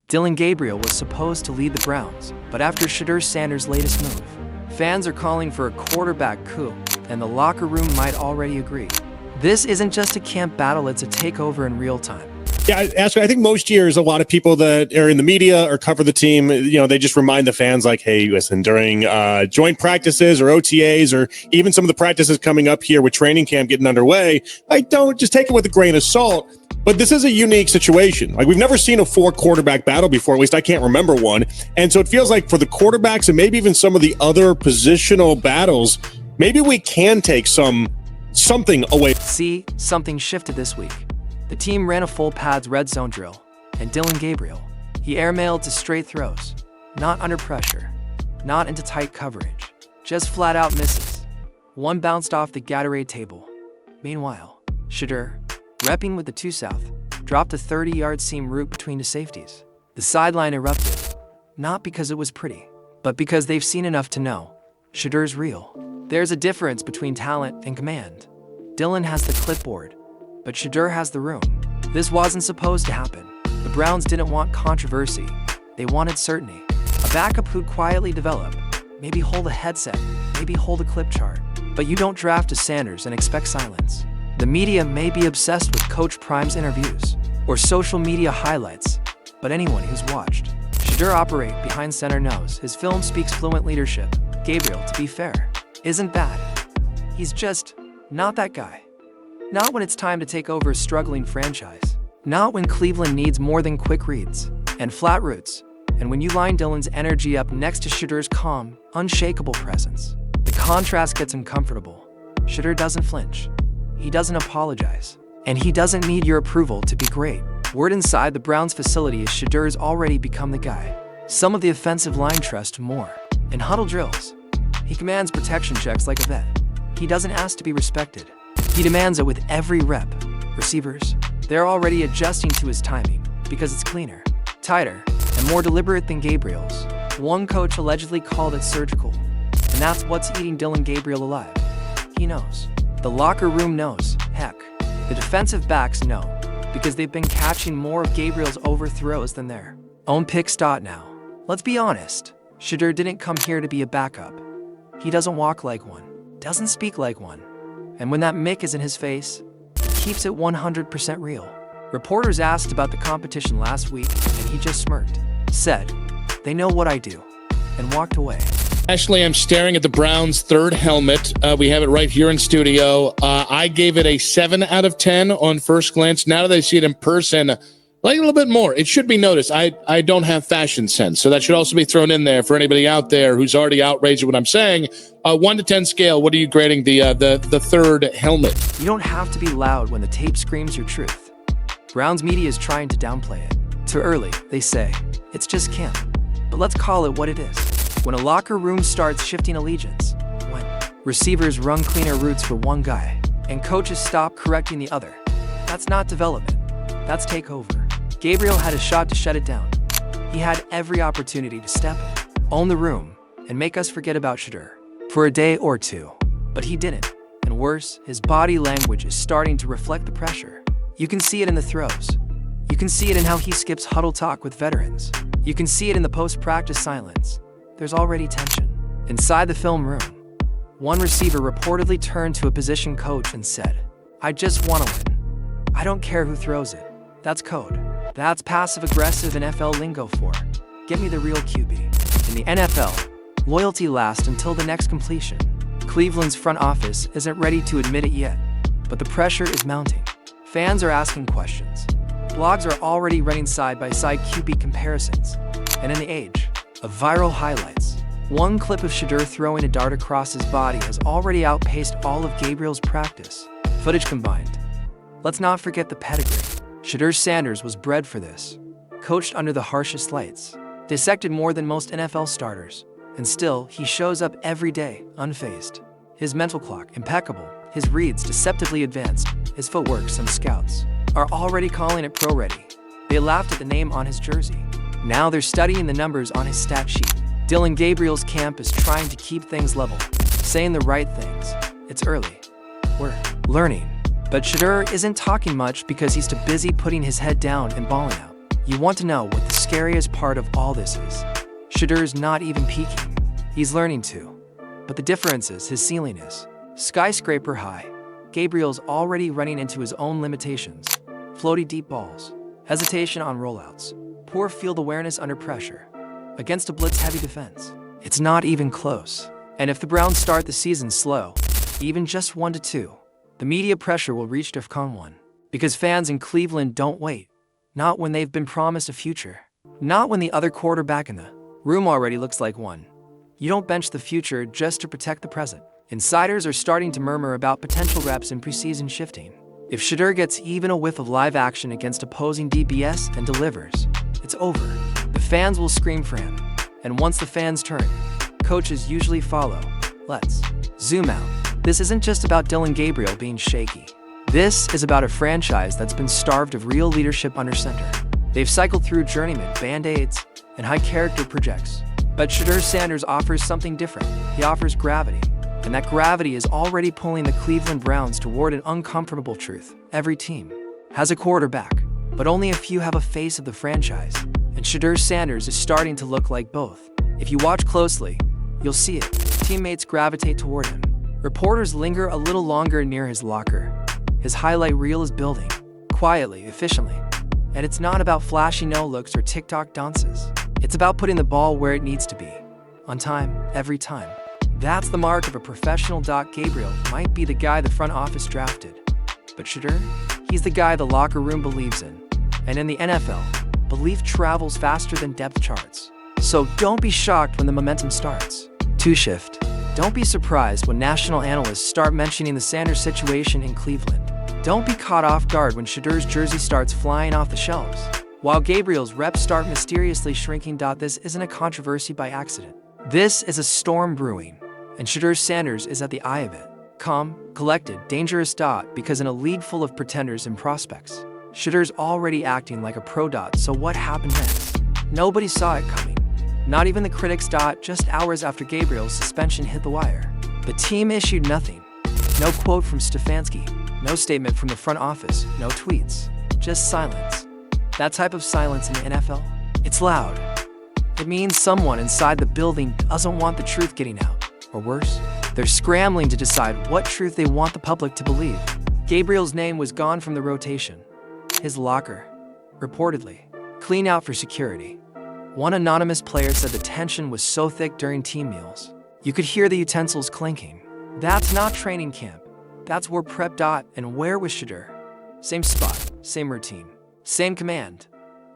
Dylan Gabriel was supposed to lead the Browns, but after Shedeur Sanders' latest move, fans are calling for a quarterback coup, and the locker room might already agree. This isn't just a camp battle, it's a takeover in real time. Yeah, Ashley, I think most years, a lot of people that are in the media or cover the team, they just remind the fans like, hey, listen, during joint practices or OTAs or even some of the practices coming up here with training camp getting underway, don't just take it with a grain of salt. But this is a unique situation. Like, we've never seen a 4-quarterback battle before. At least I can't remember one. And so it feels like for the quarterbacks and maybe even some of the other positional battles, maybe we can take something away. See, something shifted this week. The team ran a full pads red zone drill, and Dylan Gabriel, he airmailed to straight throws, not under pressure, not into tight coverage, just flat out misses. One bounced off the Gatorade table. Meanwhile, Shedeur, repping with the 2 South, dropped a 30-yard seam route between the safeties. The sideline erupted, not because it was pretty, but because they've seen enough to know Shedeur's real. There's a difference between talent and command. Dylan has the clipboard, but Shedeur has the room. This wasn't supposed to happen. The Browns didn't want controversy. They wanted certainty. A backup who'd quietly develop, maybe hold a headset, maybe hold a clip chart. But you don't draft a Sanders and expect silence. The media may be obsessed with Coach Prime's interviews or social media highlights, but anyone who's watched Shedeur operate behind center knows his film speaks fluent leadership. Gabriel, to be fair, isn't bad. He's just not that guy. Not when it's time to take over a struggling franchise. Not when Cleveland needs more than quick reads and flat routes. And when you line Dylan's energy up next to Shedeur's calm, unshakable presence, the contrast gets uncomfortable. Shedeur doesn't flinch. He doesn't apologize. And he doesn't need your approval to be great. Word inside the Browns facility is Shedeur's already become the guy. Some of the offensive line trust more. In huddle drills, he commands protection checks like a vet. He doesn't ask to be respected. He demands it with every rep. Receivers, they're already adjusting to his timing because it's cleaner, tighter, and more deliberate than Gabriel's. One coach allegedly called it surgical, and that's what's eating Dylan Gabriel alive. He knows. The locker room knows. Heck, the defensive backs know, because they've been catching more of Gabriel's overthrows than their own picks. Now, let's be honest. Shedeur didn't come here to be a backup. He doesn't walk like one, doesn't speak like one. And when that mic is in his face, he keeps it 100% real. Reporters asked about the competition last week, and he just smirked, said, "They know what I do," and walked away. Ashley, I'm staring at the Browns' third helmet. We have it right here in studio. I gave it a 7 out of 10 on first glance. Now that I see it in person, I like it a little bit more. It should be noticed. I don't have fashion sense, so that should also be thrown in there for anybody out there who's already outraged at what I'm saying. 1 to 10 scale, what are you grading the third helmet? You don't have to be loud when the tape screams your truth. Browns media is trying to downplay it. Too early, they say. It's just camp. But let's call it what it is. When a locker room starts shifting allegiance, when receivers run cleaner routes for one guy, and coaches stop correcting the other, that's not development. That's takeover. Gabriel had a shot to shut it down. He had every opportunity to step in, own the room, and make us forget about Shedeur for a day or two. But he didn't. And worse, his body language is starting to reflect the pressure. You can see it in the throws. You can see it in how he skips huddle talk with veterans. You can see it in the post-practice silence. There's already tension. Inside the film room, one receiver reportedly turned to a position coach and said, "I just want to win. I don't care who throws it." That's code. That's passive-aggressive NFL lingo for, "Get me the real QB." In the NFL, loyalty lasts until the next completion. Cleveland's front office isn't ready to admit it yet, but the pressure is mounting. Fans are asking questions. Blogs are already running side-by-side QB comparisons. And in the age of viral highlights, one clip of Shedeur throwing a dart across his body has already outpaced all of Gabriel's practice footage combined. Let's not forget the pedigree. Shedeur Sanders was bred for this, coached under the harshest lights, dissected more than most NFL starters, and still, he shows up every day, unfazed. His mental clock, impeccable, his reads deceptively advanced, his footwork, some scouts are already calling it pro-ready. They laughed at the name on his jersey. Now they're studying the numbers on his stat sheet. Dylan Gabriel's camp is trying to keep things level, saying the right things. It's early. We're learning. But Shedeur isn't talking much because he's too busy putting his head down and balling out. You want to know what the scariest part of all this is, Shedeur's not even peaking. He's learning to. But the difference is his ceiling is skyscraper high. Gabriel's already running into his own limitations. Floaty deep balls, hesitation on rollouts, poor field awareness under pressure. Against a blitz-heavy defense, it's not even close. And if the Browns start the season slow, even just 1-2, the media pressure will reach DEFCON 1. Because fans in Cleveland don't wait. Not when they've been promised a future. Not when the other quarterback in the room already looks like one. You don't bench the future just to protect the present. Insiders are starting to murmur about potential reps in preseason shifting. If Shedeur gets even a whiff of live action against opposing DBS and delivers, it's over. The fans will scream for him. And once the fans turn, coaches usually follow. Let's zoom out. This isn't just about Dylan Gabriel being shaky. This is about a franchise that's been starved of real leadership under center. They've cycled through journeyman band-aids and high-character projects. But Shedeur Sanders offers something different. He offers gravity. And that gravity is already pulling the Cleveland Browns toward an uncomfortable truth. Every team has a quarterback, but only a few have a face of the franchise. And Shedeur Sanders is starting to look like both. If you watch closely, you'll see it. Teammates gravitate toward him. Reporters linger a little longer near his locker. His highlight reel is building, quietly, efficiently. And it's not about flashy no-looks or TikTok dances. It's about putting the ball where it needs to be, on time, every time. That's the mark of a professional. Gabriel might be the guy the front office drafted. But Shedeur, he's the guy the locker room believes in. And in the NFL, belief travels faster than depth charts. So don't be shocked when the momentum starts. To shift. Don't be surprised when national analysts start mentioning the Sanders situation in Cleveland. Don't be caught off guard when Shedeur's jersey starts flying off the shelves, while Gabriel's reps start mysteriously shrinking. This isn't a controversy by accident. This is a storm brewing, and Shedeur Sanders is at the eye of it. Calm, collected, dangerous. Because in a league full of pretenders and prospects, Shedeur's already acting like a pro. So what happened next? Nobody saw it coming. Not even the critics. Just hours after Gabriel's suspension hit the wire, the team issued nothing. No quote from Stefanski, no statement from the front office, no tweets, just silence. That type of silence in the NFL, it's loud. It means someone inside the building doesn't want the truth getting out. Or worse, they're scrambling to decide what truth they want the public to believe. Gabriel's name was gone from the rotation. His locker, reportedly, clean out for security. One anonymous player said the tension was so thick during team meals, you could hear the utensils clinking. That's not training camp. That's war prep. And where was Shedeur? Same spot, same routine, same command.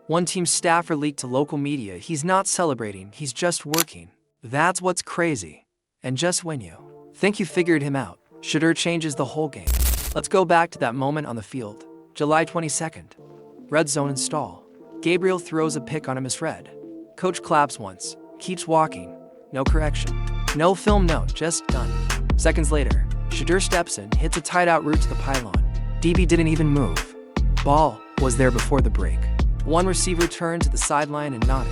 One team staffer leaked to local media he's not celebrating, he's just working. That's what's crazy. And just when you think you figured him out, Shedeur changes the whole game. Let's go back to that moment on the field. July 22nd. Red zone install. Gabriel throws a pick on a misread. Coach claps once, keeps walking. No correction. No film note, just done. Seconds later, Shedeur steps in, hits a tight out route to the pylon. DB didn't even move. Ball was there before the break. One receiver turned to the sideline and nodded.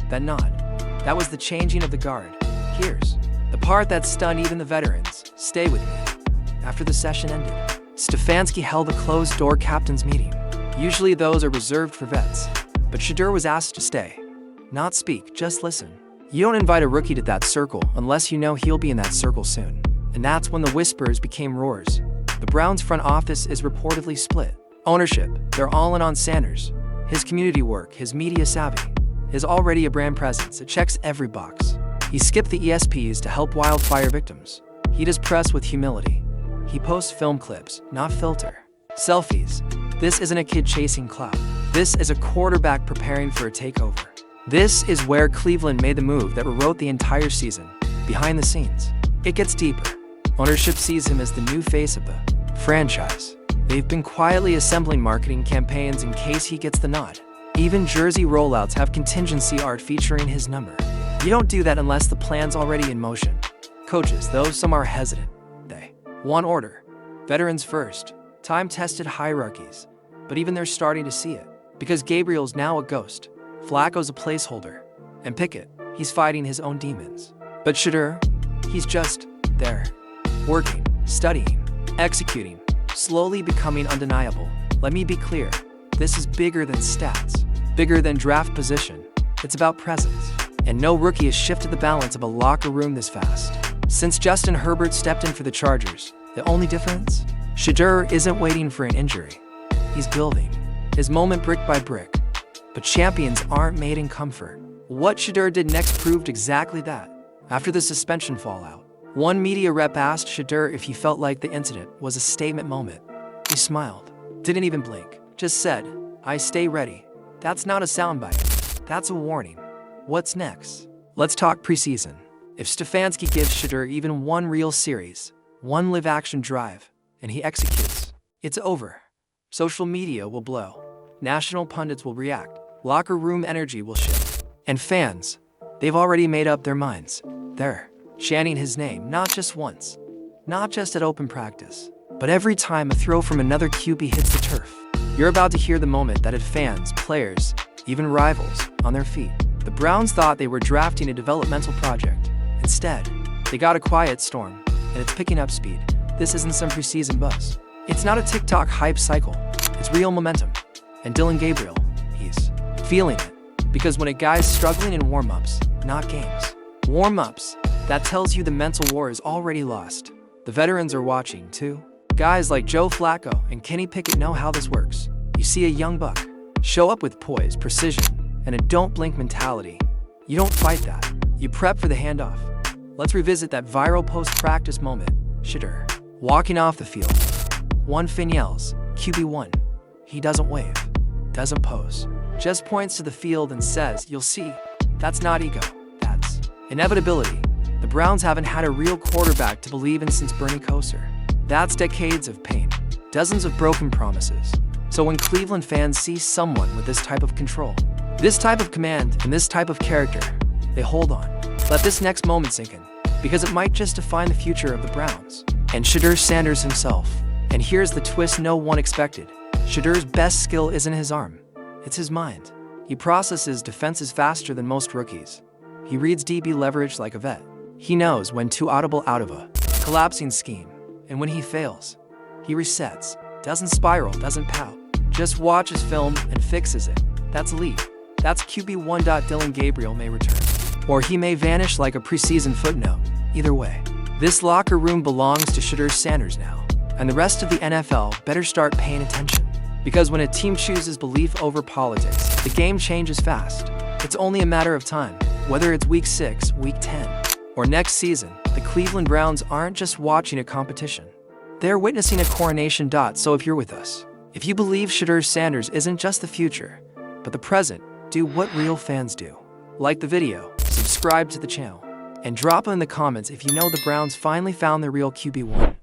That nod, that was the changing of the guard. Here's the part that stunned even the veterans. Stay with me. After the session ended, Stefanski held a closed-door captain's meeting. Usually those are reserved for vets, but Shedeur was asked to stay. Not speak, just listen. You don't invite a rookie to that circle unless you know he'll be in that circle soon. And that's when the whispers became roars. The Browns front office is reportedly split. Ownership, they're all in on Sanders. His community work, his media savvy, his already a brand presence, it checks every box. He skipped the ESPs to help wildfire victims. He does press with humility. He posts film clips, not filter. Selfies. This isn't a kid chasing clout. This is a quarterback preparing for a takeover. This is where Cleveland made the move that rewrote the entire season. Behind the scenes, it gets deeper. Ownership sees him as the new face of the franchise. They've been quietly assembling marketing campaigns in case he gets the nod. Even jersey rollouts have contingency art featuring his number. You don't do that unless the plan's already in motion. Coaches, though some are hesitant, they want order. Veterans first, time-tested hierarchies. But even they're starting to see it. Because Gabriel's now a ghost. Flacco's a placeholder. And Pickett, he's fighting his own demons. But Shedeur, he's just there. Working, studying, executing, slowly becoming undeniable. Let me be clear, this is bigger than stats. bigger than draft position. It's about presence. And no rookie has shifted the balance of a locker room this fast. Since Justin Herbert stepped in for the Chargers, the only difference? Shedeur isn't waiting for an injury. He's building his moment brick by brick. But champions aren't made in comfort. What Shedeur did next proved exactly that. After the suspension fallout, one media rep asked Shedeur if he felt like the incident was a statement moment. He smiled, didn't even blink, just said, "I stay ready." That's not a soundbite. That's a warning. What's next? Let's talk preseason. If Stefanski gives Shedeur even one real series, one live-action drive, and he executes, it's over. Social media will blow. National pundits will react. Locker room energy will shift. And fans, they've already made up their minds. They're chanting his name not just once, not just at open practice, but every time a throw from another QB hits the turf. You're about to hear the moment that had fans, players, even rivals on their feet. The Browns thought they were drafting a developmental project. Instead, they got a quiet storm, and it's picking up speed. This isn't some preseason buzz. It's not a TikTok hype cycle. It's real momentum. And Dylan Gabriel, he's feeling it. Because when a guy's struggling in warm-ups, not games, warm-ups, that tells you the mental war is already lost. The veterans are watching, too. Guys like Joe Flacco and Kenny Pickett know how this works. You see a young buck show up with poise, precision, and a don't-blink mentality. You don't fight that. You prep for the handoff. Let's revisit that viral post-practice moment. Shedeur walking off the field. One fan yells, "QB1." He doesn't wave, doesn't pose, just points to the field and says, "You'll see." That's not ego. That's inevitability. The Browns haven't had a real quarterback to believe in since Bernie Kosar. That's decades of pain, dozens of broken promises. So when Cleveland fans see someone with this type of control, this type of command, and this type of character, they hold on. Let this next moment sink in, because it might just define the future of the Browns. And Shedeur Sanders himself. And here's the twist no one expected. Shedeur's best skill isn't his arm, it's his mind. He processes defenses faster than most rookies. He reads DB leverage like a vet. He knows when to audible out of a collapsing scheme. And when he fails, he resets, doesn't spiral, doesn't pout. Just watches film and fixes it. That's elite. That's QB1. Dylan Gabriel may return, or he may vanish like a preseason footnote. Either way, this locker room belongs to Shedeur Sanders now. And the rest of the NFL better start paying attention. Because when a team chooses belief over politics, the game changes fast. It's only a matter of time. Whether it's week 6, week 10, or next season, the Cleveland Browns aren't just watching a competition. They're witnessing a coronation. So if you're with us, if you believe Shedeur Sanders isn't just the future, but the present, do what real fans do. Like the video, subscribe to the channel, and drop in the comments if you know the Browns finally found their real QB1.